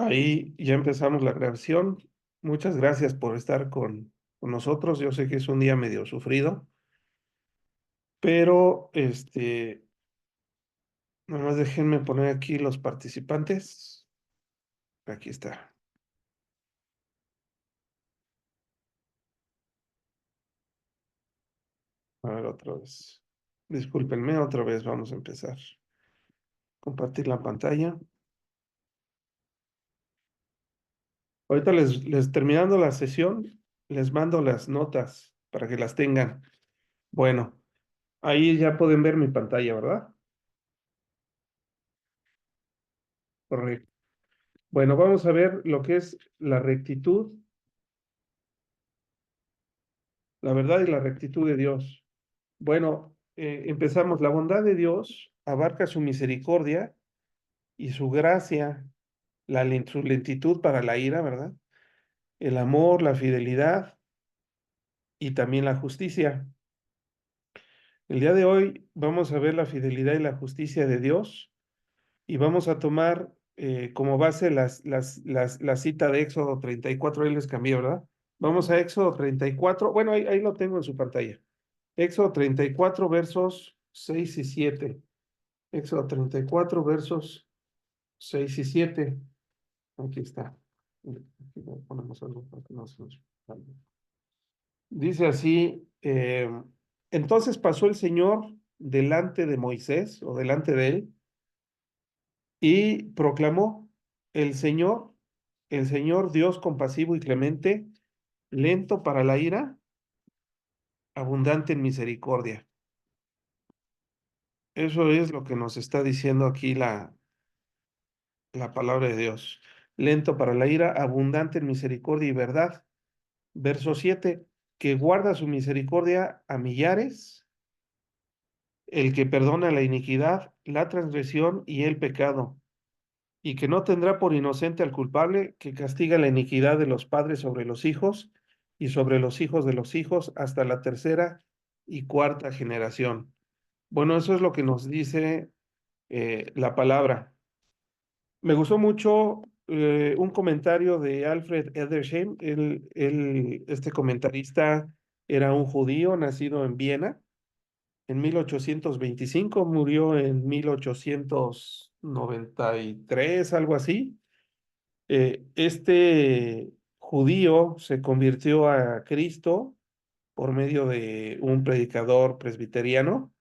Ahí ya empezamos la grabación. Muchas gracias por estar con nosotros. Yo sé que es un día medio sufrido, pero nomás déjenme poner aquí los participantes. Aquí está. A ver, otra vez. Discúlpenme, otra vez vamos a empezar. Compartir la pantalla. Ahorita les terminando la sesión, les mando las notas para que las tengan. Bueno, ahí ya pueden ver mi pantalla, ¿verdad? Correcto. Bueno, vamos a ver lo que es la rectitud, la verdad y la rectitud de Dios. Bueno, empezamos. La bondad de Dios abarca su misericordia y su gracia, su lentitud para la ira, ¿verdad? El amor, la fidelidad y también la justicia. El día de hoy vamos a ver la fidelidad y la justicia de Dios y vamos a tomar como base la cita de Éxodo 34. Ahí les cambié, ¿verdad? Vamos a Éxodo 34. Bueno, ahí lo tengo en su pantalla. Éxodo 34, versos 6 y 7. Éxodo 34, versos 6 y 7. Aquí está. Aquí le ponemos algo para que no se nos salga. Dice así, entonces pasó el Señor delante de Moisés o delante de él y proclamó, el Señor, el Señor Dios compasivo y clemente, lento para la ira, abundante en misericordia. Eso es lo que nos está diciendo aquí la palabra de Dios. Lento para la ira, abundante en misericordia y verdad. Verso 7, que guarda su misericordia a millares, el que perdona la iniquidad, la transgresión y el pecado, y que no tendrá por inocente al culpable, que castiga la iniquidad de los padres sobre los hijos y sobre los hijos de los hijos hasta la tercera y cuarta generación. Bueno, eso es lo que nos dice la palabra. Me gustó mucho un comentario de Alfred Edersheim. Este comentarista era un judío nacido en Viena en 1825, murió en 1893, algo así. Este judío se convirtió a Cristo por medio de un predicador presbiteriano.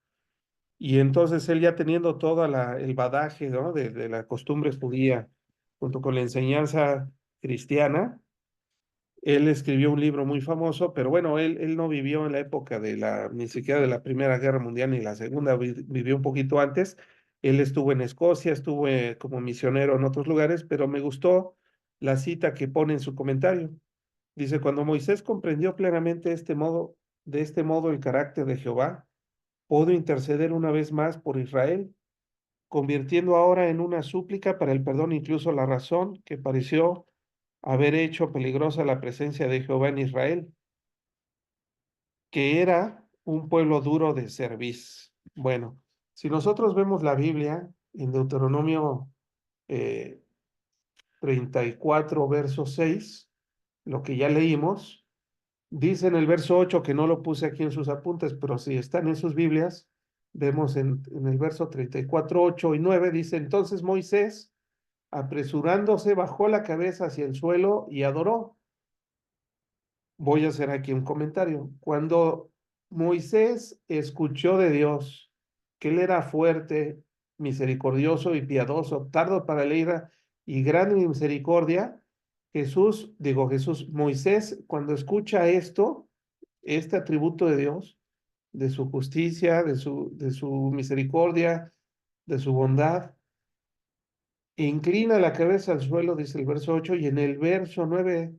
Y entonces él ya teniendo todo el badaje, ¿no? de la costumbre judía, junto con la enseñanza cristiana, él escribió un libro muy famoso, pero bueno, él no vivió en la época ni siquiera de la Primera Guerra Mundial ni la Segunda, vivió un poquito antes. Él estuvo en Escocia, estuvo como misionero en otros lugares, pero me gustó la cita que pone en su comentario. Dice, cuando Moisés comprendió plenamente de este modo el carácter de Jehová, pudo interceder una vez más por Israel, convirtiendo ahora en una súplica para el perdón incluso la razón que pareció haber hecho peligrosa la presencia de Jehová en Israel, que era un pueblo duro de cerviz. Bueno, si nosotros vemos la Biblia en Deuteronomio 34, verso 6, lo que ya leímos, dice en el verso 8, que no lo puse aquí en sus apuntes, pero si están en sus Biblias, vemos en el verso 34, 8 y 9, dice, entonces Moisés, apresurándose, bajó la cabeza hacia el suelo y adoró. Voy a hacer aquí un comentario. Cuando Moisés escuchó de Dios que él era fuerte, misericordioso y piadoso, tardo para la ira y grande en misericordia, Moisés, cuando escucha esto, este atributo de Dios, de su justicia, de su misericordia, de su bondad, inclina la cabeza al suelo, dice el verso 8, y en el verso 9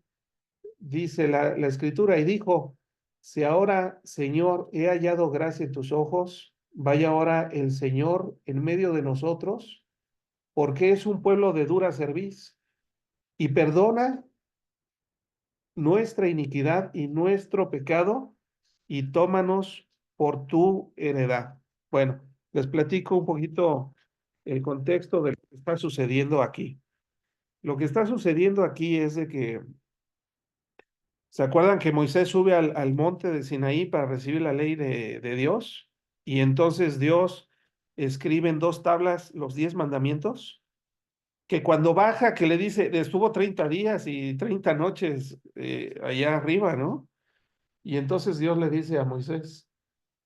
dice la escritura, y dijo, si ahora, Señor, he hallado gracia en tus ojos, vaya ahora el Señor en medio de nosotros, porque es un pueblo de dura cerviz, y perdona nuestra iniquidad y nuestro pecado, y tómanos por tu heredad. Bueno, les platico un poquito el contexto de lo que está sucediendo aquí. Lo que está sucediendo aquí es de que, ¿se acuerdan que Moisés sube al monte de Sinaí para recibir la ley de Dios? Y entonces Dios escribe en dos tablas los 10 mandamientos, que cuando baja, que le dice, estuvo 30 días y 30 noches allá arriba, ¿no? Y entonces Dios le dice a Moisés,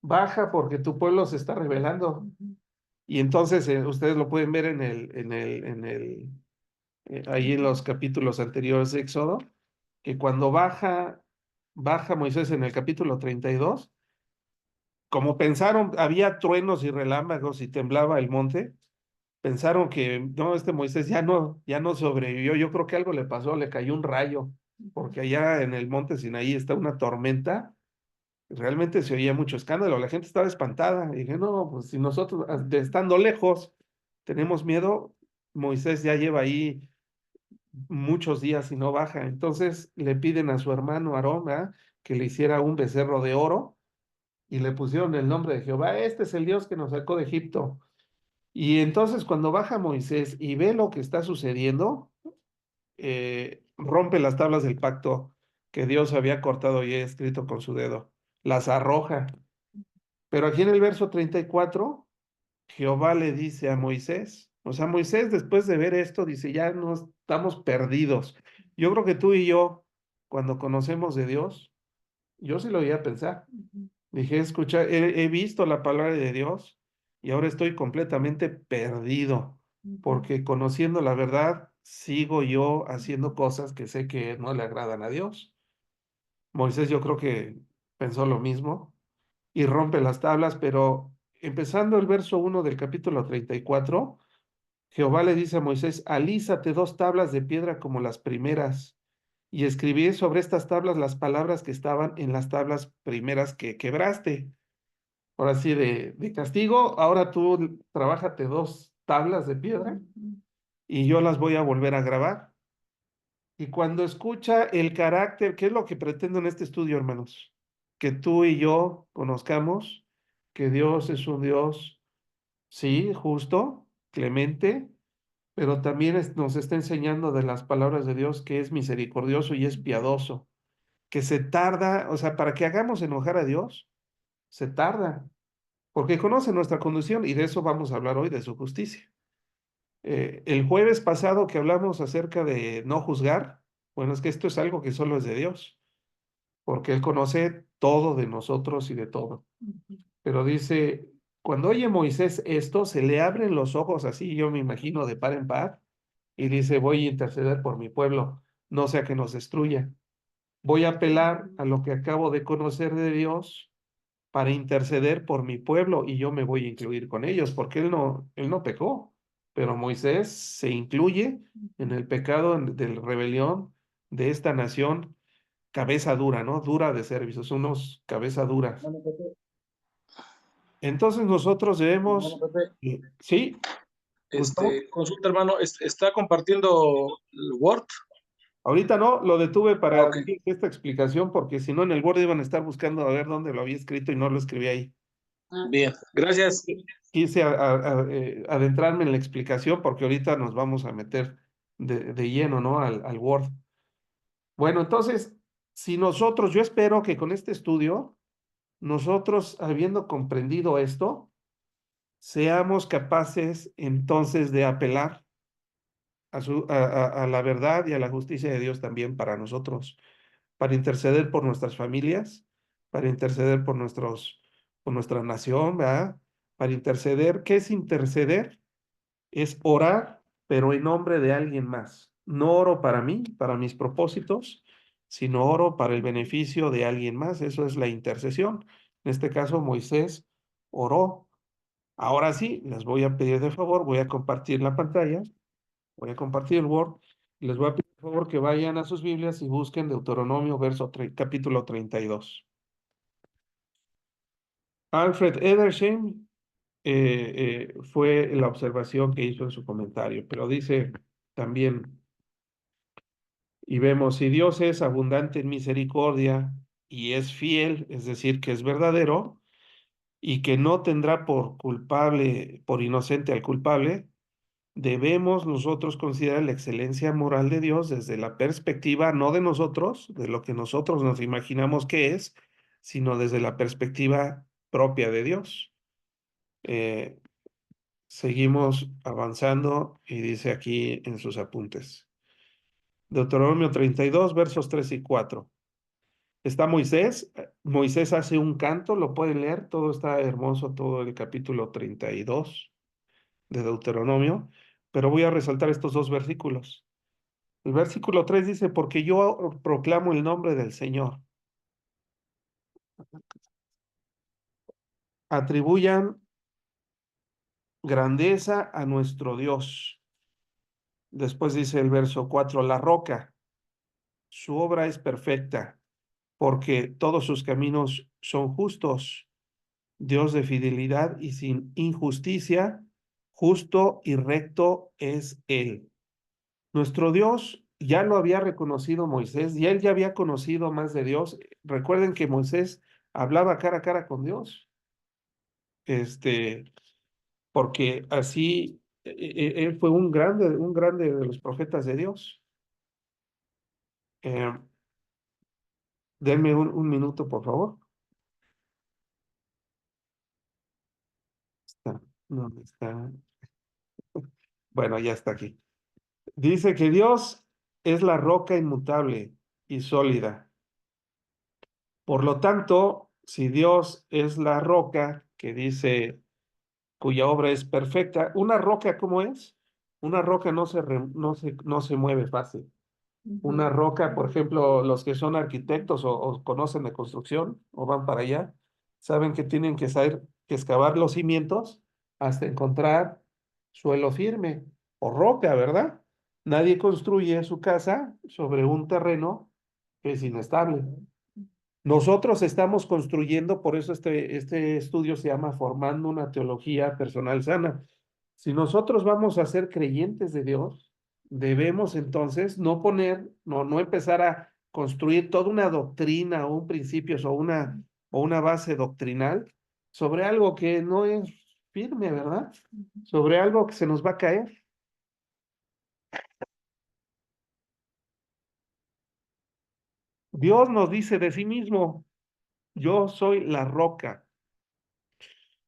baja porque tu pueblo se está rebelando. Y entonces ustedes lo pueden ver ahí en los capítulos anteriores de Éxodo, que cuando baja Moisés en el capítulo 32, como pensaron, había truenos y relámpagos y temblaba el monte, pensaron que no, este Moisés ya no sobrevivió. Yo creo que algo le pasó, le cayó un rayo, porque allá en el monte Sinaí está una tormenta. Realmente se oía mucho escándalo, la gente estaba espantada. Y dije, no, pues si nosotros, estando lejos, tenemos miedo, Moisés ya lleva ahí muchos días y no baja. Entonces le piden a su hermano Aarón, ¿verdad?, que le hiciera un becerro de oro y le pusieron el nombre de Jehová. Este es el Dios que nos sacó de Egipto. Y entonces cuando baja Moisés y ve lo que está sucediendo, rompe las tablas del pacto que Dios había cortado y escrito con su dedo. Las arroja. Pero aquí en el verso 34, Jehová le dice a Moisés, o sea, Moisés después de ver esto dice, ya no estamos perdidos. Yo creo que tú y yo, cuando conocemos de Dios, yo sí lo voy a pensar. Dije, escucha, he visto la palabra de Dios y ahora estoy completamente perdido, porque conociendo la verdad, sigo yo haciendo cosas que sé que no le agradan a Dios. Moisés yo creo que pensó lo mismo y rompe las tablas, pero empezando el verso 1 del capítulo 34, Jehová le dice a Moisés, alízate 2 tablas de piedra como las primeras, y escribí sobre estas tablas las palabras que estaban en las tablas primeras que quebraste. Ahora sí, de castigo, ahora tú trabájate 2 tablas de piedra y yo las voy a volver a grabar. Y cuando escucha el carácter, ¿qué es lo que pretendo en este estudio, hermanos? Que tú y yo conozcamos que Dios es un Dios, sí, justo, clemente, pero también nos está enseñando de las palabras de Dios que es misericordioso y es piadoso, que se tarda, o sea, para que hagamos enojar a Dios, se tarda, porque conoce nuestra condición y de eso vamos a hablar hoy, de su justicia. El jueves pasado que hablamos acerca de no juzgar, bueno, es que esto es algo que solo es de Dios, porque Él conoce todo de nosotros y de todo. Pero dice, cuando oye Moisés esto, se le abren los ojos así, yo me imagino, de par en par, y dice, voy a interceder por mi pueblo, no sea que nos destruya. Voy a apelar a lo que acabo de conocer de Dios para interceder por mi pueblo y yo me voy a incluir con ellos, porque él no pecó, pero Moisés se incluye en el pecado de la rebelión de esta nación, cabeza dura, ¿no? Dura de servicios, unos cabeza duras. Hermano Pepe, Entonces nosotros hermano debemos, Pepe, sí, Gustavo, consulta, hermano, ¿está compartiendo el Word? ahorita no, lo detuve Ah, para ok. decir esta explicación, porque si no en el Word iban a estar buscando a ver dónde lo había escrito y no lo escribí ahí. Bien, gracias. Quise adentrarme en la explicación porque ahorita nos vamos a meter de lleno, ¿no? Al Word. Bueno, entonces, si nosotros, yo espero que con este estudio, nosotros, habiendo comprendido esto, seamos capaces entonces de apelar a la verdad y a la justicia de Dios también para nosotros, para interceder por nuestras familias, para interceder por nuestra nación, ¿verdad? Para interceder. ¿Qué es interceder? Es orar, pero en nombre de alguien más. No oro para mí, para mis propósitos, sino oro para el beneficio de alguien más. Eso es la intercesión. En este caso, Moisés oró. Ahora sí, les voy a pedir de favor, voy a compartir la pantalla, voy a compartir el Word, y les voy a pedir de favor que vayan a sus Biblias y busquen Deuteronomio, capítulo 32. Alfred Edersheim fue la observación que hizo en su comentario, pero dice también, y vemos, si Dios es abundante en misericordia y es fiel, es decir, que es verdadero, y que no tendrá por culpable, por inocente al culpable, debemos nosotros considerar la excelencia moral de Dios desde la perspectiva no de nosotros, de lo que nosotros nos imaginamos que es, sino desde la perspectiva propia de Dios. Eh, Seguimos avanzando y dice aquí en sus apuntes. Deuteronomio 32, versos 3 y 4. Está Moisés. Moisés hace un canto, lo pueden leer, todo está hermoso, todo el capítulo 32 de Deuteronomio, pero voy a resaltar estos dos versículos. El versículo 3 dice, porque yo proclamo el nombre del Señor. Atribuyan grandeza a nuestro Dios. Después dice el verso 4, la roca, su obra es perfecta, porque todos sus caminos son justos. Dios de fidelidad y sin injusticia, justo y recto es Él. Nuestro Dios ya lo había reconocido Moisés y él ya había conocido más de Dios. Recuerden que Moisés hablaba cara a cara con Dios, este, porque así él fue un grande de los profetas de Dios. Eh, Denme un minuto, por favor. Está, ¿dónde está? Bueno, ya está aquí. Dice que Dios es la roca inmutable y sólida. Por lo tanto, si Dios es la roca que dice cuya obra es perfecta, una roca, ¿cómo es? Una roca no se mueve fácil. Una roca, por ejemplo, los que son arquitectos o conocen de construcción o van para allá, saben que tienen que saber que excavar los cimientos hasta encontrar suelo firme o roca, ¿verdad? Nadie construye su casa sobre un terreno que es inestable. Nosotros estamos construyendo, por eso este estudio se llama Formando una teología personal sana. Si nosotros vamos a ser creyentes de Dios, debemos entonces no empezar a construir toda una doctrina o un principio o una base doctrinal sobre algo que no es firme, ¿verdad? Sobre algo que se nos va a caer. Dios nos dice de sí mismo, yo soy la roca.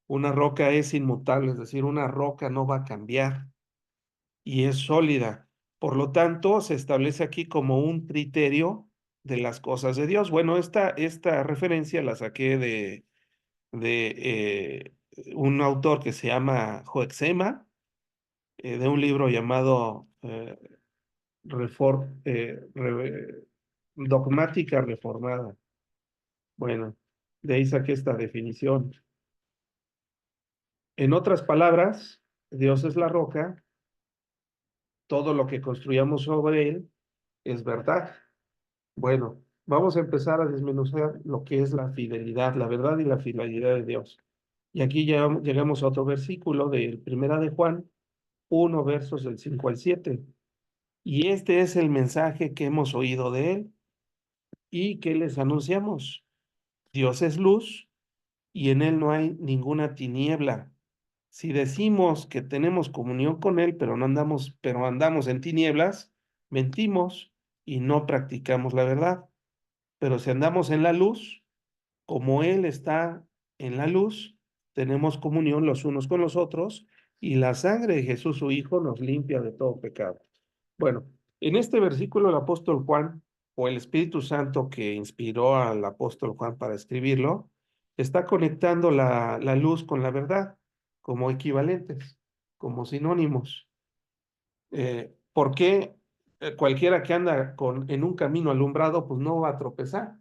Una roca es inmutable, es decir, una roca no va a cambiar y es sólida. Por lo tanto, se establece aquí como un criterio de las cosas de Dios. Bueno, esta referencia la saqué de un autor que se llama Joexema, de un libro llamado Refor- eh, Re- Dogmática Reformada. Bueno, de ahí saqué esta definición. En otras palabras, Dios es la roca, todo lo que construyamos sobre él es verdad. Bueno, vamos a empezar a desmenuzar lo que es la fidelidad, la verdad y la fidelidad de Dios. Y aquí ya llegamos a otro versículo de Primera de Juan 1, versos del 5 al 7. Y este es el mensaje que hemos oído de él y que les anunciamos. Dios es luz y en él no hay ninguna tiniebla. Si decimos que tenemos comunión con él, pero andamos en tinieblas, mentimos y no practicamos la verdad. Pero si andamos en la luz, como él está en la luz, tenemos comunión los unos con los otros y la sangre de Jesús, su Hijo, nos limpia de todo pecado. Bueno, en este versículo el apóstol Juan, o el Espíritu Santo que inspiró al apóstol Juan para escribirlo, está conectando la luz con la verdad como equivalentes, como sinónimos. ¿Por qué cualquiera que anda en un camino alumbrado, pues no va a tropezar?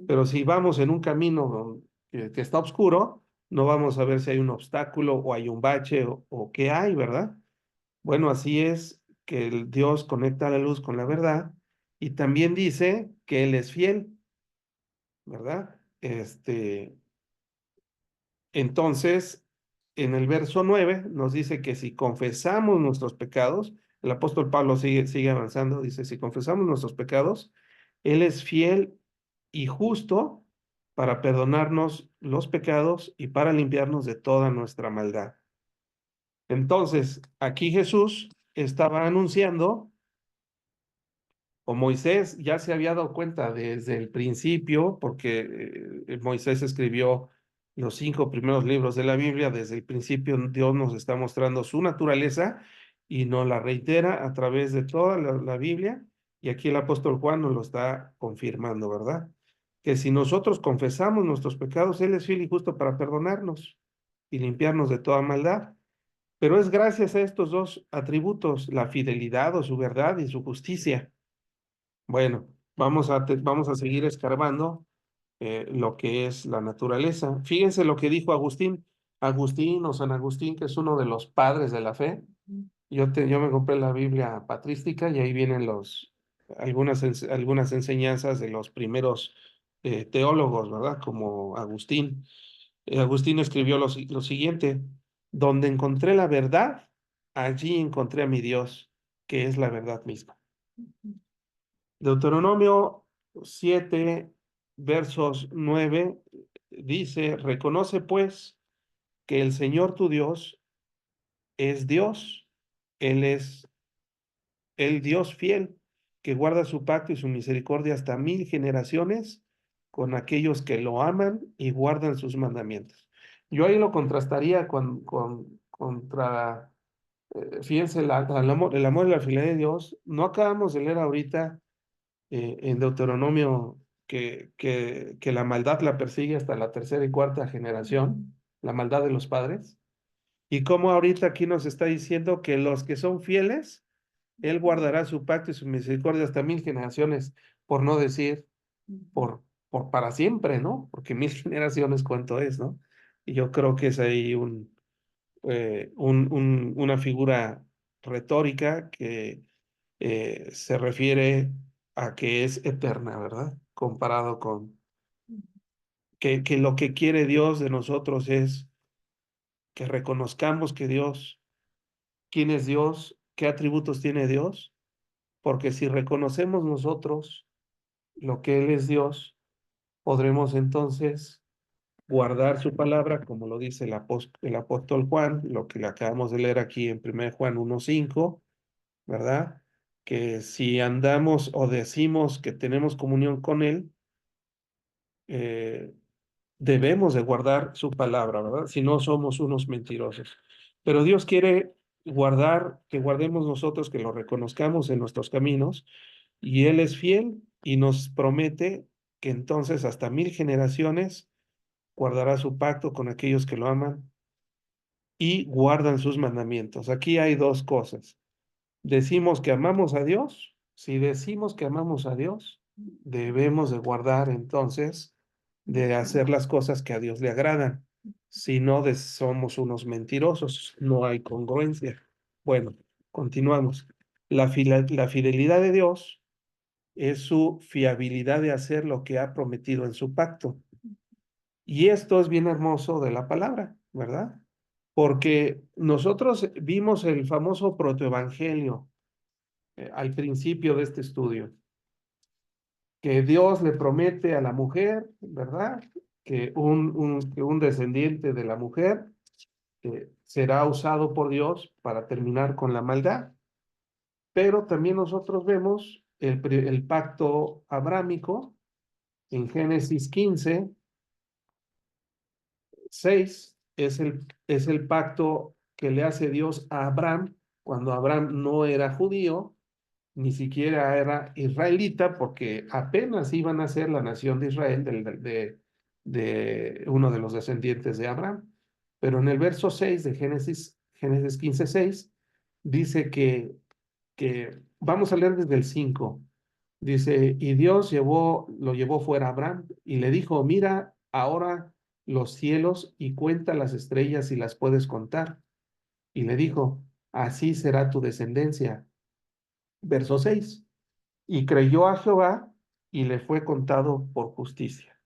Pero si vamos en un camino que está oscuro, no vamos a ver si hay un obstáculo o hay un bache o qué hay, ¿verdad? Bueno, así es que el Dios conecta la luz con la verdad y también dice que Él es fiel, ¿verdad? Entonces, en el verso 9 nos dice que si confesamos nuestros pecados, el apóstol Pablo sigue avanzando, dice, si confesamos nuestros pecados, Él es fiel y justo para perdonarnos los pecados y para limpiarnos de toda nuestra maldad. Entonces, aquí Jesús estaba anunciando, o Moisés ya se había dado cuenta desde el principio, porque Moisés escribió los 5 primeros libros de la Biblia. Desde el principio Dios nos está mostrando su naturaleza y nos la reitera a través de toda la Biblia, y aquí el apóstol Juan nos lo está confirmando, ¿verdad? Que si nosotros confesamos nuestros pecados, Él es fiel y justo para perdonarnos y limpiarnos de toda maldad. Pero es gracias a estos dos atributos, la fidelidad o su verdad y su justicia. Bueno, vamos a seguir escarbando lo que es la naturaleza. Fíjense lo que dijo Agustín. Agustín o San Agustín, que es uno de los padres de la fe. Yo me compré la Biblia patrística y ahí vienen algunas enseñanzas de los primeros teólogos, ¿verdad? Como Agustín. Agustín escribió lo siguiente: donde encontré la verdad, allí encontré a mi Dios, que es la verdad misma. Deuteronomio 7, versos 9, dice: reconoce pues que el Señor tu Dios es Dios. Él es el Dios fiel, que guarda su pacto y su misericordia hasta 1000 generaciones con aquellos que lo aman y guardan sus mandamientos. Yo ahí lo contrastaría contra, fíjense, el amor y la fidelidad de Dios. No acabamos de leer ahorita en Deuteronomio que la maldad la persigue hasta la tercera y cuarta generación, la maldad de los padres. Y como ahorita aquí nos está diciendo que los que son fieles, Él guardará su pacto y su misericordia hasta 1000 generaciones, por no decir por, por para siempre, ¿no? Porque 1000 generaciones, ¿cuánto es, no? Y yo creo que es ahí una figura retórica que se refiere a que es eterna, ¿verdad? Comparado con que lo que quiere Dios de nosotros es que reconozcamos que Dios, quién es Dios, qué atributos tiene Dios, porque si reconocemos nosotros lo que Él es Dios, podremos entonces guardar su palabra, como lo dice el apóstol Juan, lo que le acabamos de leer aquí en 1 Juan 1:5, ¿verdad? Que si andamos o decimos que tenemos comunión con Él, eh, debemos de guardar su palabra, ¿verdad? Si no, somos unos mentirosos. Pero Dios quiere que guardemos nosotros, que lo reconozcamos en nuestros caminos, y Él es fiel y nos promete que entonces hasta 1000 generaciones guardará su pacto con aquellos que lo aman y guardan sus mandamientos. Aquí hay dos cosas. Decimos que amamos a Dios. Si decimos que amamos a Dios, debemos de guardar entonces, de hacer las cosas que a Dios le agradan. Si no, somos unos mentirosos, no hay congruencia. Bueno, continuamos. La fidelidad de Dios es su fiabilidad de hacer lo que ha prometido en su pacto. Y esto es bien hermoso de la palabra, ¿verdad? Porque nosotros vimos el famoso protoevangelio al principio de este estudio, que Dios le promete a la mujer, ¿verdad? Que un descendiente de la mujer será usado por Dios para terminar con la maldad. Pero también nosotros vemos el pacto abrámico en Génesis 15:6. Es el pacto que le hace Dios a Abraham cuando Abraham no era judío, ni siquiera era israelita, porque apenas iban a ser la nación de Israel, de uno de los descendientes de Abraham. Pero en el verso 6 de Génesis 15:6, dice que vamos a leer desde el 5. Dice: y Dios lo llevó fuera a Abraham y le dijo: mira ahora los cielos y cuenta las estrellas si las puedes contar. Y le dijo: así será tu descendencia. Verso 6. Y creyó a Jehová y le fue contado por justicia.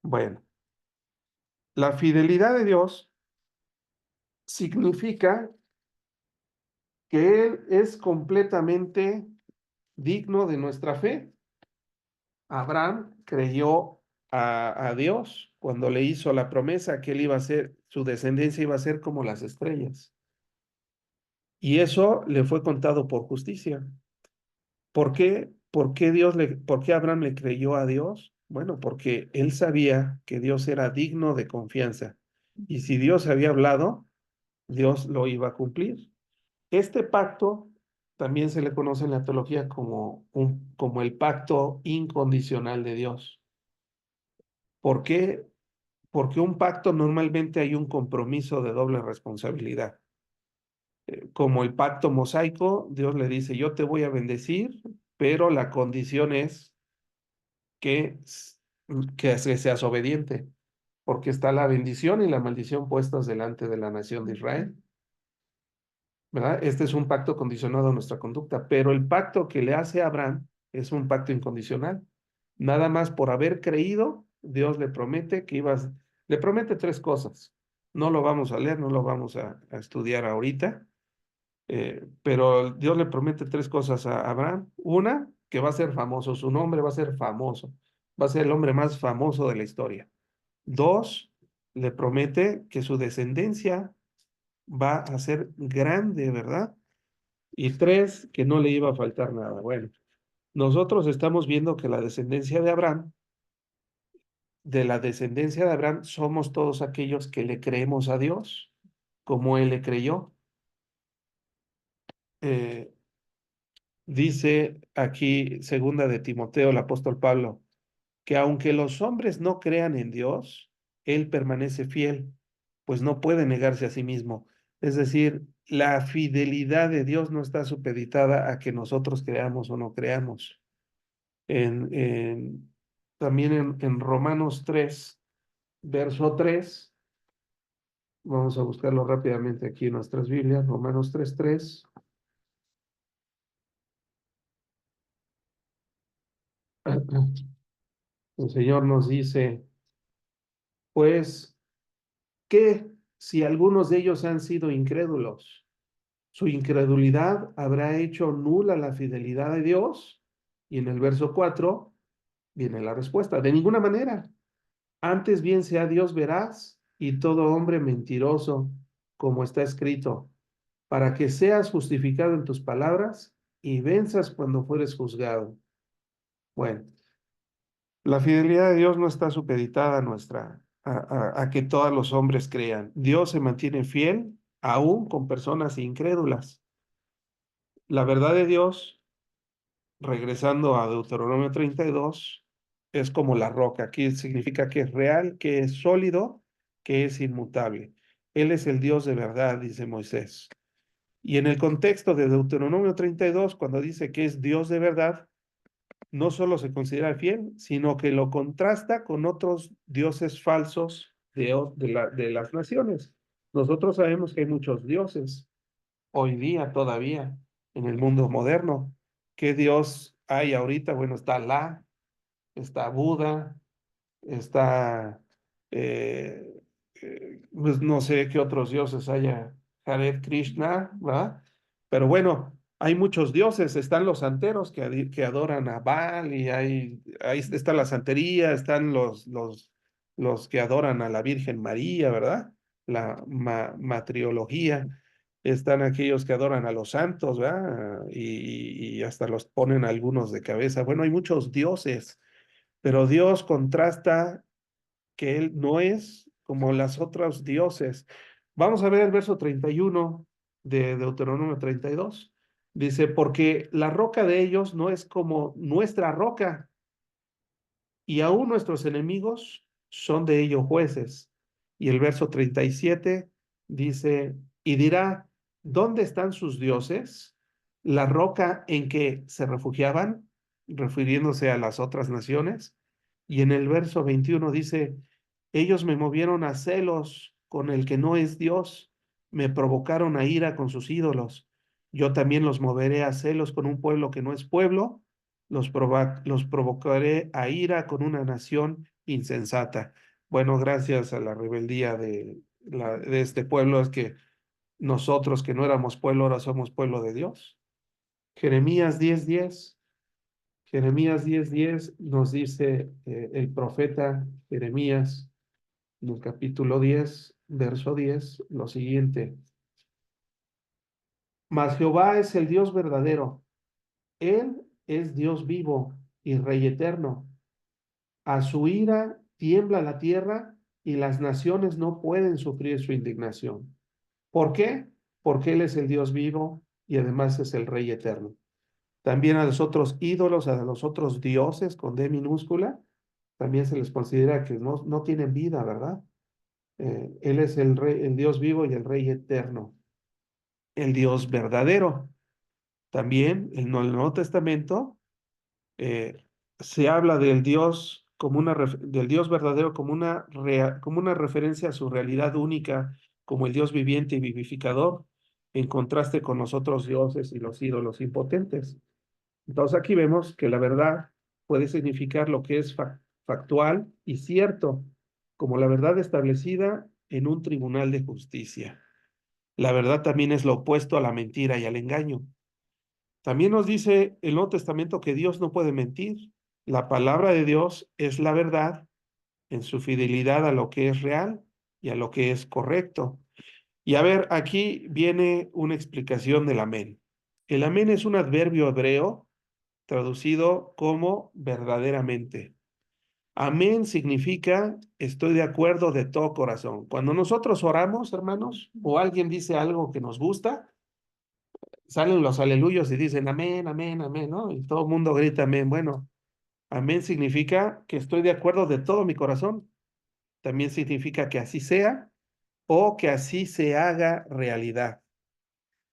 Bueno, la fidelidad de Dios significa que Él es completamente digno de nuestra fe. Abraham creyó a Dios cuando le hizo la promesa que él iba a ser, su descendencia iba a ser como las estrellas. Y eso le fue contado por justicia. ¿Por qué? ¿Por qué Abraham le creyó a Dios? Bueno, porque él sabía que Dios era digno de confianza. Y si Dios había hablado, Dios lo iba a cumplir. Este pacto también se le conoce en la teología como el pacto incondicional de Dios. ¿Por qué? Porque un pacto normalmente hay un compromiso de doble responsabilidad. Como el pacto mosaico, Dios le dice, yo te voy a bendecir, pero la condición es que, que seas obediente, porque está la bendición y la maldición puestas delante de la nación de Israel. ¿Verdad? Este es un pacto condicionado a nuestra conducta, pero el pacto que le hace a Abraham es un pacto incondicional. Nada más por haber creído, Dios le promete tres cosas. No lo vamos a leer, no lo vamos a estudiar ahorita, pero Dios le promete tres cosas a Abraham. Una, que va a ser famoso, su nombre va a ser famoso, va a ser el hombre más famoso de la historia. Dos, le promete que su descendencia va a ser grande, ¿verdad? Y tres, que no le iba a faltar nada. Bueno, nosotros estamos viendo que de la descendencia de Abraham, somos todos aquellos que le creemos a Dios, como él le creyó. Eh, Dice aquí, segunda de Timoteo, el apóstol Pablo, que aunque los hombres no crean en Dios, él permanece fiel, pues no puede negarse a sí mismo. Es decir, la fidelidad de Dios no está supeditada a que nosotros creamos o no creamos. en, en- También en Romanos 3 verso 3 vamos a buscarlo rápidamente aquí en nuestras Biblias, Romanos 3:3. El Señor nos dice, pues, ¿qué si algunos de ellos han sido incrédulos? Su incredulidad habrá hecho nula la fidelidad de Dios. Y en el verso 4 viene la respuesta, de ninguna manera. Antes bien sea Dios veraz y todo hombre mentiroso, como está escrito, para que seas justificado en tus palabras y venzas cuando fueres juzgado. Bueno, la fidelidad de Dios no está supeditada a a que todos los hombres crean. Dios se mantiene fiel aún con personas incrédulas. La verdad de Dios, regresando a Deuteronomio 32, es como la roca. Aquí significa que es real, que es sólido, que es inmutable. Él es el Dios de verdad, dice Moisés. Y en el contexto de Deuteronomio 32, cuando dice que es Dios de verdad, no solo se considera fiel, sino que lo contrasta con otros dioses falsos de las naciones. Nosotros sabemos que hay muchos dioses hoy día todavía en el mundo moderno. ¿Qué Dios hay ahorita? Bueno, está Alá, está Buda, está, eh, pues no sé qué otros dioses haya, Hare Krishna, ¿verdad? Pero bueno, hay muchos dioses, están los santeros que adoran a Baal y ahí está la santería, están los que adoran a la Virgen María, ¿verdad? La matriología. Están aquellos que adoran a los santos, ¿verdad? Y hasta los ponen algunos de cabeza. Bueno, hay muchos dioses, pero Dios contrasta que Él no es como las otras dioses. Vamos a ver el verso 31 de Deuteronomio 32. Dice, porque la roca de ellos no es como nuestra roca, y aún nuestros enemigos son de ellos jueces. Y el verso 37 dice, y dirá, ¿dónde están sus dioses? La roca en que se refugiaban, refiriéndose a las otras naciones. Y en el verso 21 dice, ellos me movieron a celos con el que no es Dios, me provocaron a ira con sus ídolos. Yo también los moveré a celos con un pueblo que no es pueblo, los provocaré a ira con una nación insensata. Bueno, gracias a la rebeldía de este pueblo es que nosotros que no éramos pueblo, ahora somos pueblo de Dios. Jeremías 10:10. Jeremías 10:10 nos dice el profeta Jeremías en el capítulo 10, verso 10, lo siguiente. Mas Jehová es el Dios verdadero. Él es Dios vivo y Rey eterno. A su ira tiembla la tierra y las naciones no pueden sufrir su indignación. ¿Por qué? Porque Él es el Dios vivo y además es el Rey eterno. También a los otros ídolos, a los otros dioses con D minúscula, también se les considera que no tienen vida, ¿verdad? Él es el Rey, el Dios vivo y el Rey eterno, el Dios verdadero. También en el Nuevo Testamento eh, se habla del Dios como del Dios verdadero como una referencia a su realidad única, como el Dios viviente y vivificador, en contraste con los otros dioses y los ídolos impotentes. Entonces aquí vemos que la verdad puede significar lo que es factual y cierto, como la verdad establecida en un tribunal de justicia. La verdad también es lo opuesto a la mentira y al engaño. También nos dice el Nuevo Testamento que Dios no puede mentir. La palabra de Dios es la verdad en su fidelidad a lo que es real y a lo que es correcto. Y a ver, aquí viene una explicación del amén. El amén es un adverbio hebreo traducido como verdaderamente. Amén significa estoy de acuerdo de todo corazón. Cuando nosotros oramos, hermanos, o alguien dice algo que nos gusta, salen los aleluyos y dicen amén, amén, amén, ¿no? Y todo el mundo grita amén. Bueno, amén significa que estoy de acuerdo de todo mi corazón. También significa que así sea o que así se haga realidad.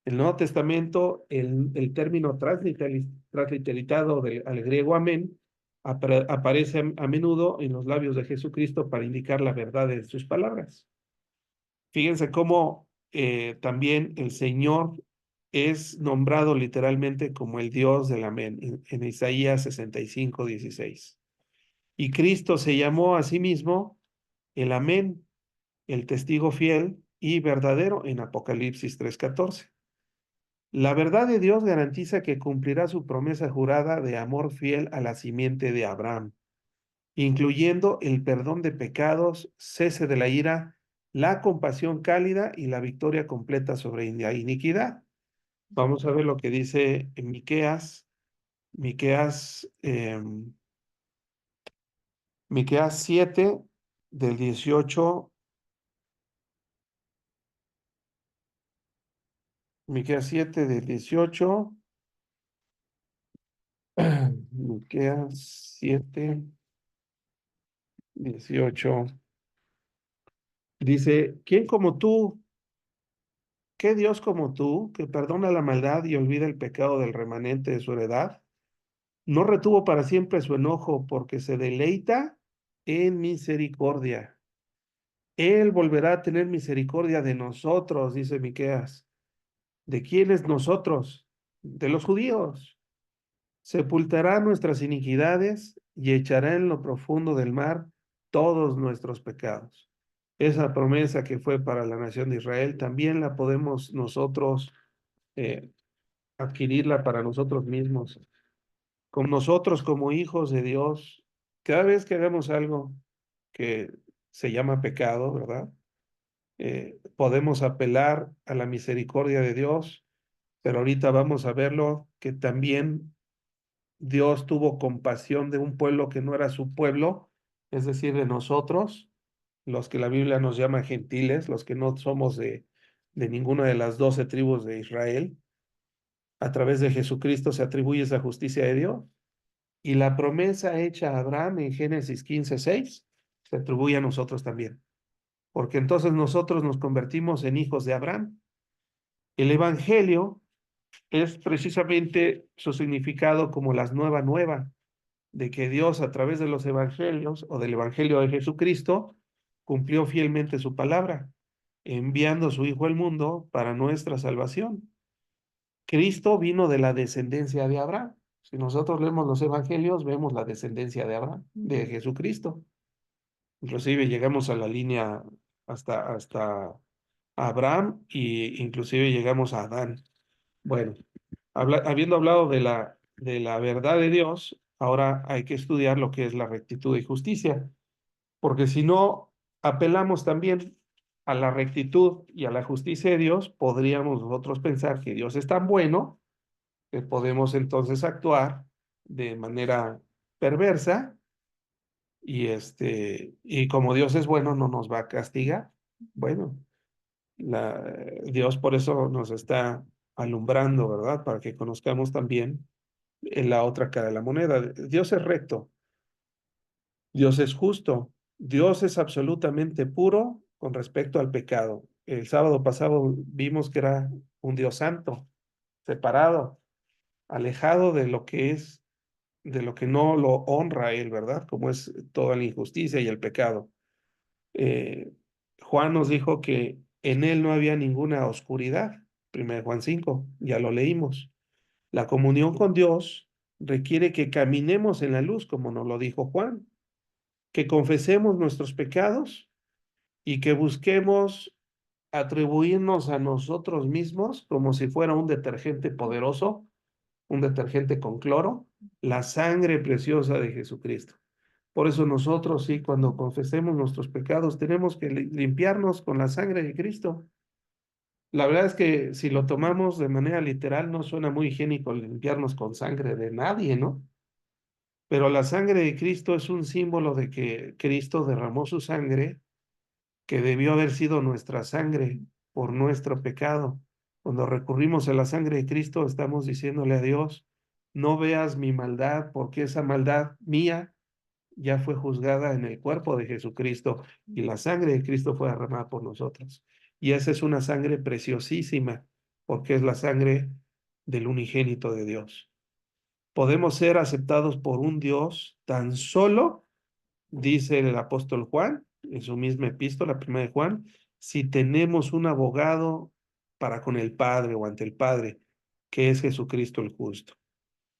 El Nuevo Testamento, el término transliterado al griego amén, aparece a menudo en los labios de Jesucristo para indicar la verdad de sus palabras. Fíjense cómo también el Señor es nombrado literalmente como el Dios del amén en Isaías 65:16. Y Cristo se llamó a sí mismo el amén, el testigo fiel y verdadero en Apocalipsis 3:14. La verdad de Dios garantiza que cumplirá su promesa jurada de amor fiel a la simiente de Abraham, incluyendo el perdón de pecados, cese de la ira, la compasión cálida y la victoria completa sobre la iniquidad. Vamos a ver lo que dice en Miqueas, Miqueas 7 del 18, Miqueas 7 del 18, Miqueas 7, 18. Dice, ¿quién como tú? ¿Qué Dios como tú, que perdona la maldad y olvida el pecado del remanente de su heredad? No retuvo para siempre su enojo, porque se deleita en misericordia. Él volverá a tener misericordia de nosotros, dice Miqueas. ¿De quiénes nosotros? De los judíos. Sepultará nuestras iniquidades y echará en lo profundo del mar todos nuestros pecados. Esa promesa que fue para la nación de Israel, también la podemos nosotros eh, adquirirla para nosotros mismos, con nosotros como hijos de Dios. Cada vez que hagamos algo que se llama pecado, ¿verdad? Podemos apelar a la misericordia de Dios, pero ahorita vamos a verlo que también Dios tuvo compasión de un pueblo que no era su pueblo, es decir, de nosotros, los que la Biblia nos llama gentiles, los que no somos de ninguna de las 12 tribus de Israel. A través de Jesucristo se atribuye esa justicia de Dios. Y la promesa hecha a Abraham en Génesis 15:6 se atribuye a nosotros también, porque entonces nosotros nos convertimos en hijos de Abraham. El Evangelio es precisamente su significado como las nueva, de que Dios a través de los evangelios o del Evangelio de Jesucristo cumplió fielmente su palabra, enviando a su Hijo al mundo para nuestra salvación. Cristo vino de la descendencia de Abraham. Si nosotros leemos los evangelios, vemos la descendencia de Abraham, de Jesucristo. Inclusive llegamos a la línea hasta Abraham y inclusive llegamos a Adán. Bueno, habiendo hablado de la verdad de Dios, ahora hay que estudiar lo que es la rectitud y justicia, porque si no, apelamos también a la rectitud y a la justicia de Dios, podríamos nosotros pensar que Dios es tan bueno que podemos entonces actuar de manera perversa y como Dios es bueno, no nos va a castigar. Bueno, Dios por eso nos está alumbrando, ¿verdad? Para que conozcamos también en la otra cara de la moneda. Dios es recto, Dios es justo, Dios es absolutamente puro con respecto al pecado. El sábado pasado vimos que era un Dios santo, separado, alejado de lo que es, de lo que no lo honra a él, ¿verdad? Como es toda la injusticia y el pecado. Eh, Juan nos dijo que en él no había ninguna oscuridad. 1 Juan 5, ya lo leímos. La comunión con Dios requiere que caminemos en la luz, como nos lo dijo Juan, que confesemos nuestros pecados y que busquemos atribuirnos a nosotros mismos como si fuera un detergente poderoso, un detergente con cloro, la sangre preciosa de Jesucristo. Por eso nosotros sí, cuando confesemos nuestros pecados, tenemos que limpiarnos con la sangre de Cristo. La verdad es que si lo tomamos de manera literal, no suena muy higiénico limpiarnos con sangre de nadie, ¿no? Pero la sangre de Cristo es un símbolo de que Cristo derramó su sangre, que debió haber sido nuestra sangre por nuestro pecado. Cuando recurrimos a la sangre de Cristo, estamos diciéndole a Dios, no veas mi maldad, porque esa maldad mía ya fue juzgada en el cuerpo de Jesucristo y la sangre de Cristo fue derramada por nosotros. Y esa es una sangre preciosísima, porque es la sangre del unigénito de Dios. Podemos ser aceptados por un Dios tan solo, dice el apóstol Juan, en su misma epístola, 1 Juan, si tenemos un abogado para con el Padre o ante el Padre, que es Jesucristo el justo.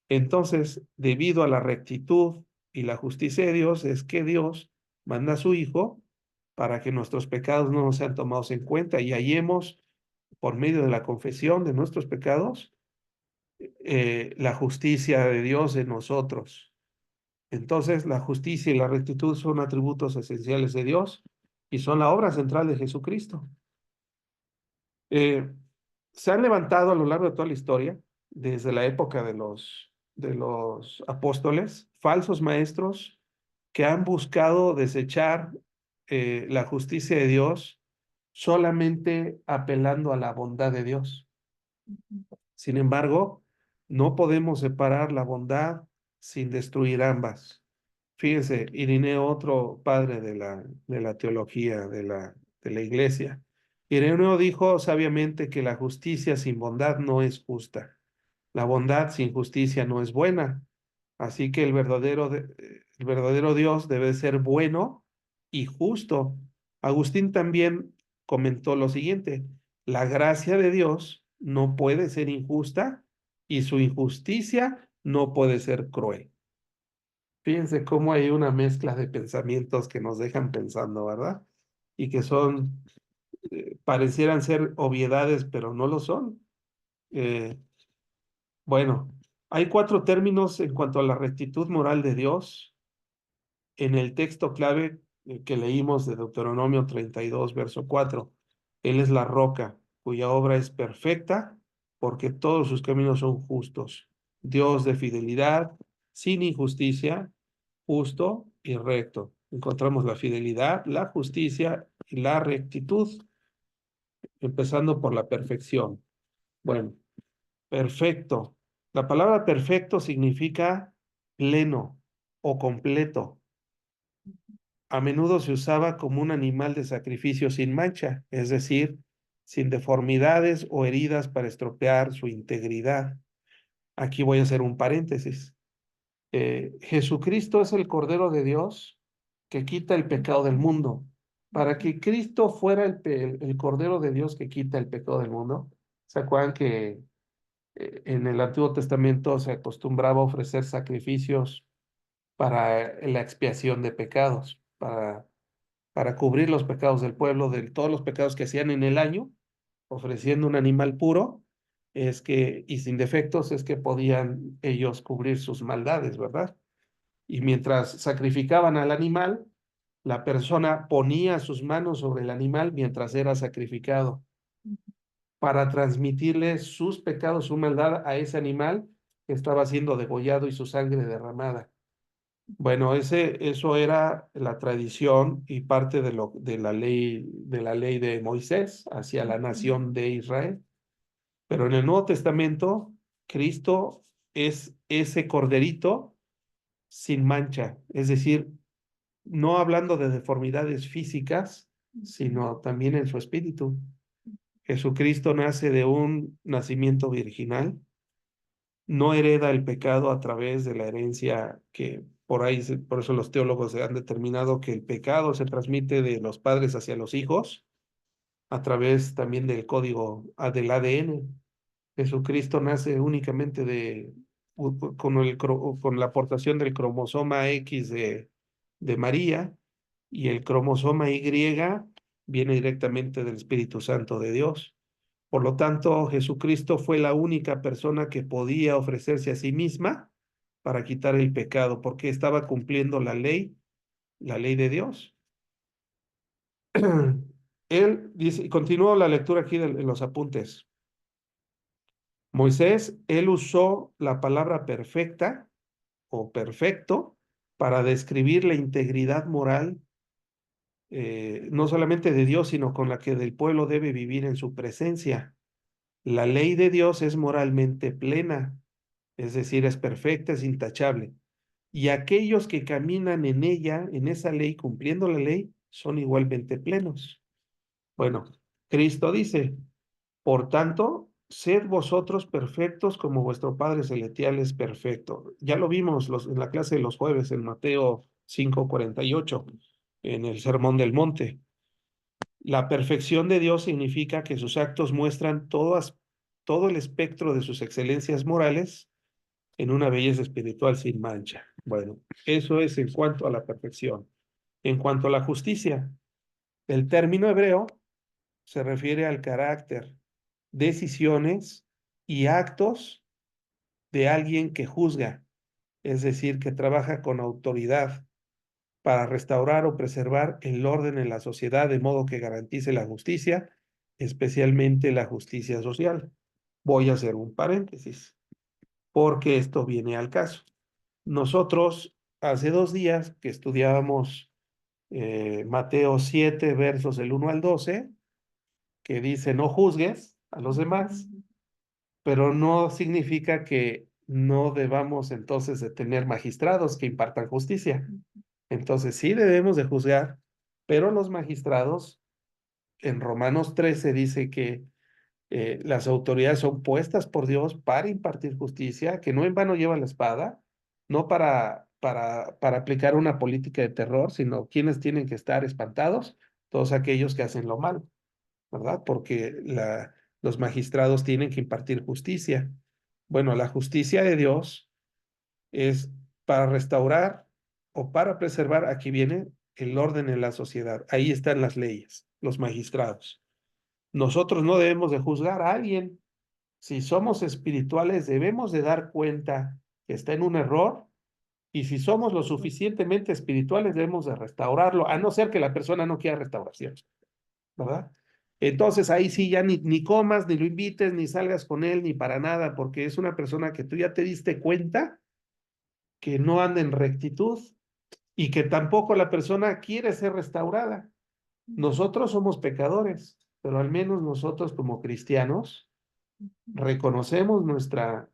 Entonces, debido a la rectitud y la justicia de Dios, es que Dios manda a su Hijo para que nuestros pecados no sean tomados en cuenta y hallemos, por medio de la confesión de nuestros pecados, la justicia de Dios en nosotros. Entonces, la justicia y la rectitud son atributos esenciales de Dios y son la obra central de Jesucristo. Eh, Se han levantado a lo largo de toda la historia, desde la época de los apóstoles, falsos maestros que han buscado desechar la justicia de Dios solamente apelando a la bondad de Dios. Sin embargo, no podemos separar la bondad sin destruir ambas. Fíjense, Irineo, otro padre de la teología de la iglesia. Irineo dijo sabiamente que la justicia sin bondad no es justa. La bondad sin justicia no es buena. Así que el verdadero Dios debe ser bueno y justo. Agustín también comentó lo siguiente: la gracia de Dios no puede ser injusta y su injusticia no puede ser cruel. Fíjense cómo hay una mezcla de pensamientos que nos dejan pensando, ¿verdad? Y que son, parecieran ser obviedades, pero no lo son. Eh, bueno, hay cuatro términos en cuanto a la rectitud moral de Dios en el texto clave que leímos de Deuteronomio 32, verso 4. Él es la roca, cuya obra es perfecta, porque todos sus caminos son justos. Dios de fidelidad, sin injusticia, justo y recto. Encontramos la fidelidad, la justicia y la rectitud, empezando por la perfección. Bueno, perfecto. La palabra perfecto significa pleno o completo. A menudo se usaba como un animal de sacrificio sin mancha, es decir, sin deformidades o heridas para estropear su integridad. Aquí voy a hacer un paréntesis. Jesucristo es el Cordero de Dios que quita el pecado del mundo. Para que Cristo fuera el Cordero de Dios que quita el pecado del mundo, ¿se acuerdan que en el Antiguo Testamento se acostumbraba a ofrecer sacrificios para la expiación de pecados, para cubrir los pecados del pueblo, de todos los pecados que hacían en el año, ofreciendo un animal puro, y sin defectos, es que podían ellos cubrir sus maldades, ¿verdad? Y mientras sacrificaban al animal, la persona ponía sus manos sobre el animal mientras era sacrificado para transmitirle sus pecados, su maldad a ese animal que estaba siendo degollado y su sangre derramada. Bueno, eso era la tradición y parte de la ley de Moisés hacia la nación de Israel. Pero en el Nuevo Testamento, Cristo es ese corderito sin mancha, es decir, no hablando de deformidades físicas, sino también en su espíritu. Jesucristo nace de un nacimiento virginal, no hereda el pecado a través de la herencia que por ahí, por eso los teólogos han determinado que el pecado se transmite de los padres hacia los hijos a través también del código del ADN. Jesucristo nace únicamente con la aportación del cromosoma X de María, y el cromosoma Y viene directamente del Espíritu Santo de Dios. Por lo tanto, Jesucristo fue la única persona que podía ofrecerse a sí misma para quitar el pecado, porque estaba cumpliendo la ley de Dios. Él dice, continúo la lectura aquí en los apuntes. Moisés, él usó la palabra perfecta o perfecto para describir la integridad moral, no solamente de Dios, sino con la que el pueblo debe vivir en su presencia. La ley de Dios es moralmente plena, es decir, es perfecta, es intachable. Y aquellos que caminan en ella, en esa ley, cumpliendo la ley, son igualmente plenos. Bueno, Cristo dice, por tanto, sed vosotros perfectos como vuestro Padre Celestial es perfecto. Ya lo vimos en la clase de los jueves en Mateo 5:48, en el Sermón del Monte. La perfección de Dios significa que sus actos muestran todo el espectro de sus excelencias morales en una belleza espiritual sin mancha. Bueno, eso es en cuanto a la perfección. En cuanto a la justicia, el término hebreo se refiere al carácter, decisiones y actos de alguien que juzga, es decir, que trabaja con autoridad para restaurar o preservar el orden en la sociedad de modo que garantice la justicia, especialmente la justicia social. Voy a hacer un paréntesis, porque esto viene al caso. Nosotros, hace 2 días que estudiábamos Mateo 7, versos del 1 al 12, que dice, no juzgues a los demás, pero no significa que no debamos entonces de tener magistrados que impartan justicia. Entonces sí debemos de juzgar, pero los magistrados, en Romanos 13 dice que las autoridades son puestas por Dios para impartir justicia, que no en vano llevan la espada, no para aplicar una política de terror, sino quienes tienen que estar espantados, todos aquellos que hacen lo malo, ¿verdad? Porque los magistrados tienen que impartir justicia. Bueno, la justicia de Dios es para restaurar o para preservar, aquí viene el orden en la sociedad. Ahí están las leyes, los magistrados. Nosotros no debemos de juzgar a alguien. Si somos espirituales, debemos de dar cuenta que está en un error, y si somos lo suficientemente espirituales, debemos de restaurarlo, a no ser que la persona no quiera restauración, ¿verdad? Entonces ahí sí ya ni comas, ni lo invites, ni salgas con él, ni para nada, porque es una persona que tú ya te diste cuenta que no anda en rectitud y que tampoco la persona quiere ser restaurada. Nosotros somos pecadores, pero al menos nosotros como cristianos reconocemos nuestra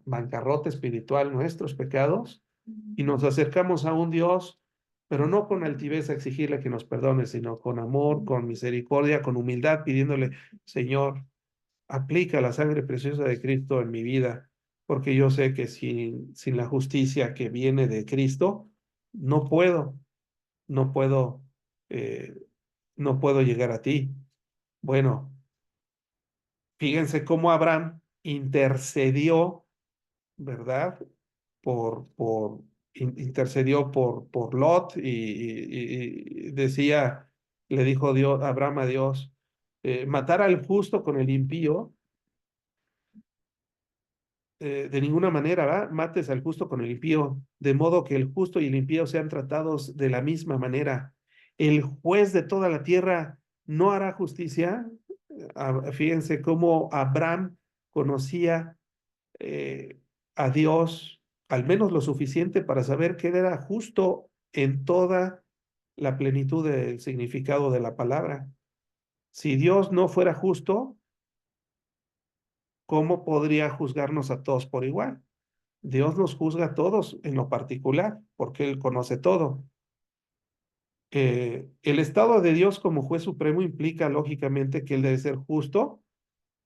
bancarrota espiritual, nuestros pecados, y nos acercamos a un Dios, pero no con altivez a exigirle que nos perdone, sino con amor, con misericordia, con humildad, pidiéndole, Señor, aplica la sangre preciosa de Cristo en mi vida, porque yo sé que sin la justicia que viene de Cristo, no puedo, no puedo, eh, no puedo llegar a ti. Bueno, fíjense cómo Abraham intercedió, ¿verdad? Intercedió por Lot, y decía, le dijo Dios, Abraham a Dios, matar al justo con el impío de ninguna manera, ¿va? Mates al justo con el impío, de modo que el justo y el impío sean tratados de la misma manera. El juez de toda la tierra no hará justicia. Fíjense cómo Abraham conocía eh, a Dios, al menos lo suficiente para saber que él era justo en toda la plenitud del significado de la palabra. Si Dios no fuera justo, ¿cómo podría juzgarnos a todos por igual? Dios nos juzga a todos en lo particular, porque Él conoce todo. El estado de Dios como juez supremo implica lógicamente que Él debe ser justo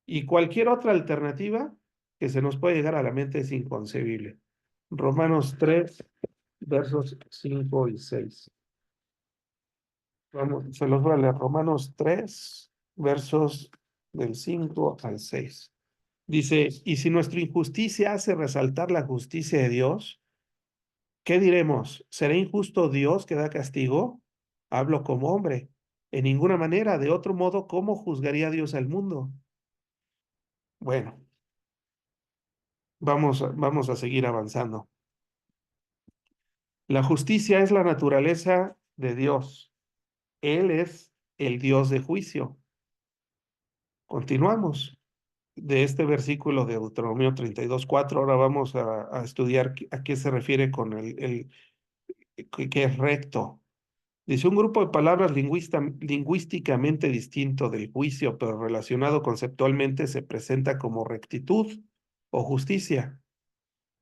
y cualquier otra alternativa que se nos pueda llegar a la mente es inconcebible. Romanos 3, versos 5 y 6. Vamos, se los voy a leer. Romanos 3, versos del 5 al 6. Dice, y si nuestra injusticia hace resaltar la justicia de Dios, ¿qué diremos? ¿Será injusto Dios que da castigo? Hablo como hombre. En ninguna manera, de otro modo, ¿cómo juzgaría Dios al mundo? Bueno, vamos a seguir avanzando. La justicia es la naturaleza de Dios. Él es el Dios de juicio. Continuamos. De este versículo de Deuteronomio 32:4, ahora vamos a estudiar a qué se refiere con que es recto. Dice un grupo de palabras lingüísticamente distinto del juicio, pero relacionado conceptualmente, se presenta como rectitud o justicia.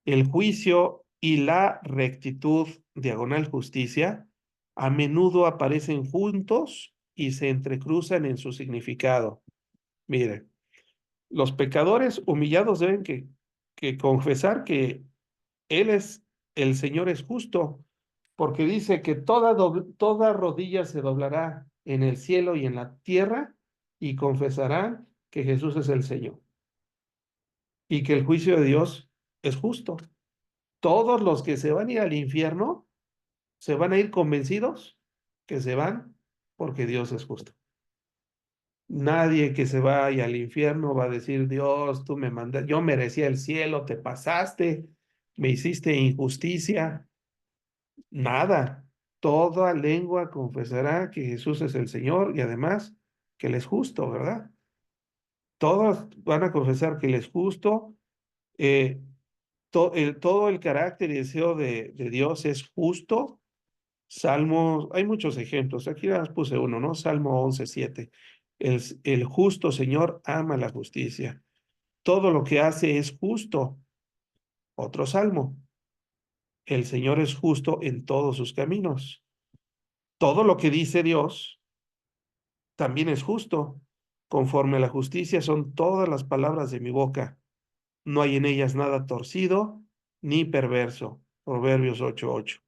El juicio y la rectitud, diagonal justicia, a menudo aparecen juntos y se entrecruzan en su significado. Mire, los pecadores humillados deben que confesar que el Señor es justo, porque dice que toda rodilla se doblará en el cielo y en la tierra y confesarán que Jesús es el Señor y que el juicio de Dios es justo. Todos los que se van a ir al infierno se van a ir convencidos que se van porque Dios es justo. Nadie que se vaya al infierno va a decir, Dios, tú me mandaste, yo merecía el cielo, te pasaste, me hiciste injusticia. Nada. Toda lengua confesará que Jesús es el Señor y además que Él es justo, ¿verdad? Todos van a confesar que Él es justo. eh, todo el carácter y deseo de Dios es justo. Salmos, hay muchos ejemplos. Aquí les puse uno, ¿no? Salmo 11:7. El justo Señor ama la justicia. Todo lo que hace es justo. Otro salmo. El Señor es justo en todos sus caminos. Todo lo que dice Dios también es justo. Conforme a la justicia son todas las palabras de mi boca. No hay en ellas nada torcido ni perverso. Proverbios 8:8.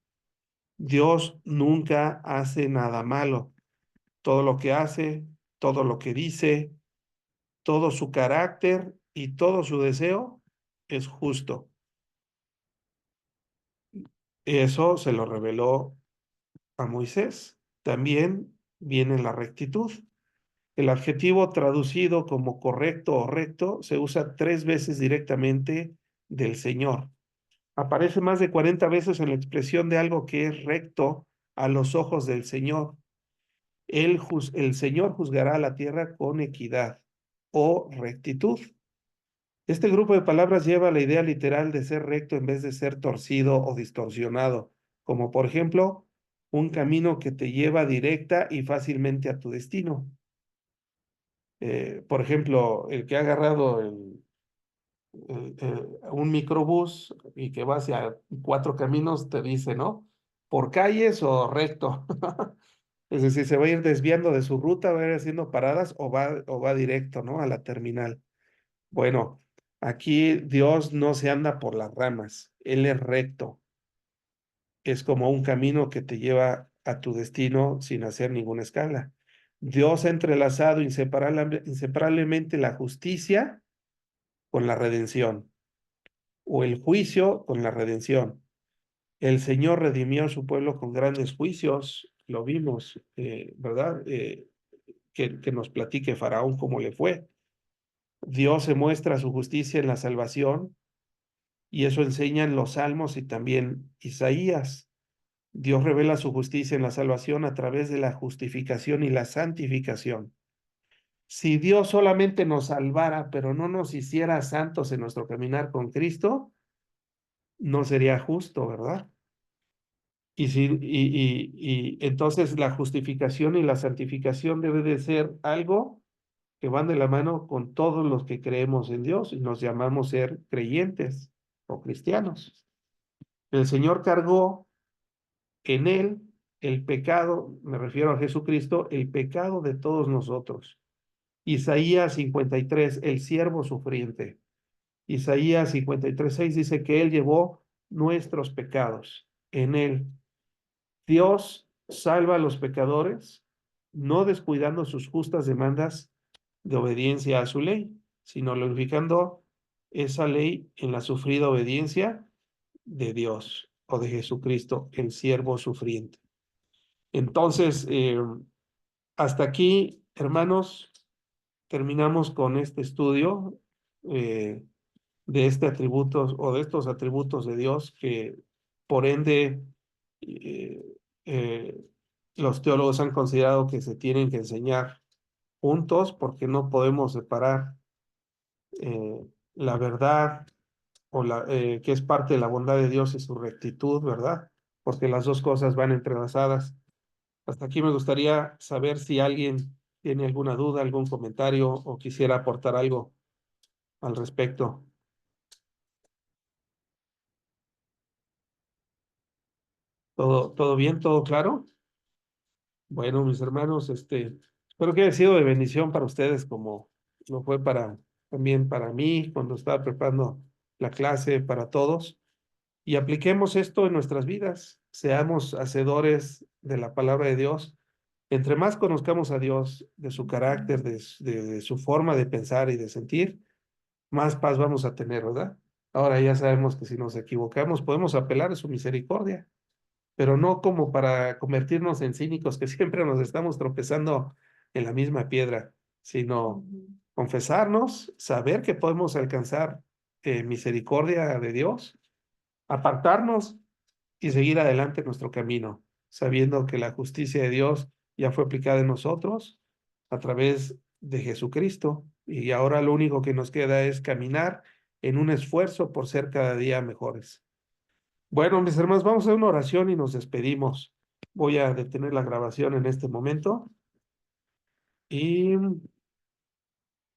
Dios nunca hace nada malo. Todo lo que hace, todo lo que dice, todo su carácter y todo su deseo es justo. Eso se lo reveló a Moisés. También viene la rectitud. El adjetivo traducido como correcto o recto se usa 3 veces directamente del Señor. Aparece más de 40 veces en la expresión de algo que es recto a los ojos del Señor. El Señor juzgará a la tierra con equidad o rectitud. Este grupo de palabras lleva la idea literal de ser recto en vez de ser torcido o distorsionado, como por ejemplo, un camino que te lleva directa y fácilmente a tu destino. Por ejemplo, el que ha agarrado un microbús y que va hacia 4 caminos, te dice, ¿no? ¿Por calles o recto? Es decir, se va a ir desviando de su ruta, va a ir haciendo paradas o va directo, ¿no? A la terminal. Bueno, aquí Dios no se anda por las ramas, Él es recto. Es como un camino que te lleva a tu destino sin hacer ninguna escala. Dios ha entrelazado inseparablemente la justicia con la redención, o el juicio con la redención. El Señor redimió a su pueblo con grandes juicios, lo vimos, ¿verdad? Que nos platique Faraón cómo le fue. Dios se muestra su justicia en la salvación Y eso enseñan los Salmos y también Isaías. Dios revela su justicia en la salvación a través de la justificación y la santificación. Si Dios solamente nos salvara, pero no nos hiciera santos en nuestro caminar con Cristo, no sería justo, ¿verdad? Y entonces la justificación y la santificación debe de ser algo que van de la mano con todos los que creemos en Dios y nos llamamos ser creyentes o cristianos. El Señor cargó en él el pecado, me refiero a Jesucristo, el pecado de todos nosotros. Isaías 53, el siervo sufriente. Isaías 53:6 dice que él llevó nuestros pecados en él. Dios salva a los pecadores, no descuidando sus justas demandas de obediencia a su ley, sino glorificando esa ley en la sufrida obediencia de Dios o de Jesucristo, el siervo sufriente. Entonces, hasta aquí, hermanos, terminamos con este estudio de este atributo o de estos atributos de Dios que, por ende, eh, eh, los teólogos han considerado que se tienen que enseñar juntos porque no podemos separar la verdad o que es parte de la bondad de Dios y su rectitud, ¿verdad? Porque las dos cosas van entrelazadas. Hasta aquí me gustaría saber si alguien tiene alguna duda, algún comentario o quisiera aportar algo al respecto. ¿Todo bien? ¿Todo claro? Bueno, mis hermanos, espero que haya sido de bendición para ustedes como lo fue también para mí cuando estaba preparando la clase para todos. Y apliquemos esto en nuestras vidas. Seamos hacedores de la palabra de Dios. Entre más conozcamos a Dios, de su carácter, de su forma de pensar y de sentir, más paz vamos a tener, ¿verdad? Ahora ya sabemos que si nos equivocamos, podemos apelar a su misericordia, pero no como para convertirnos en cínicos que siempre nos estamos tropezando en la misma piedra, sino confesarnos, saber que podemos alcanzar misericordia de Dios, apartarnos y seguir adelante en nuestro camino, sabiendo que la justicia de Dios ya fue aplicada en nosotros a través de Jesucristo y ahora lo único que nos queda es caminar en un esfuerzo por ser cada día mejores. Bueno, mis hermanos, vamos a hacer una oración y nos despedimos. Voy a detener la grabación en este momento y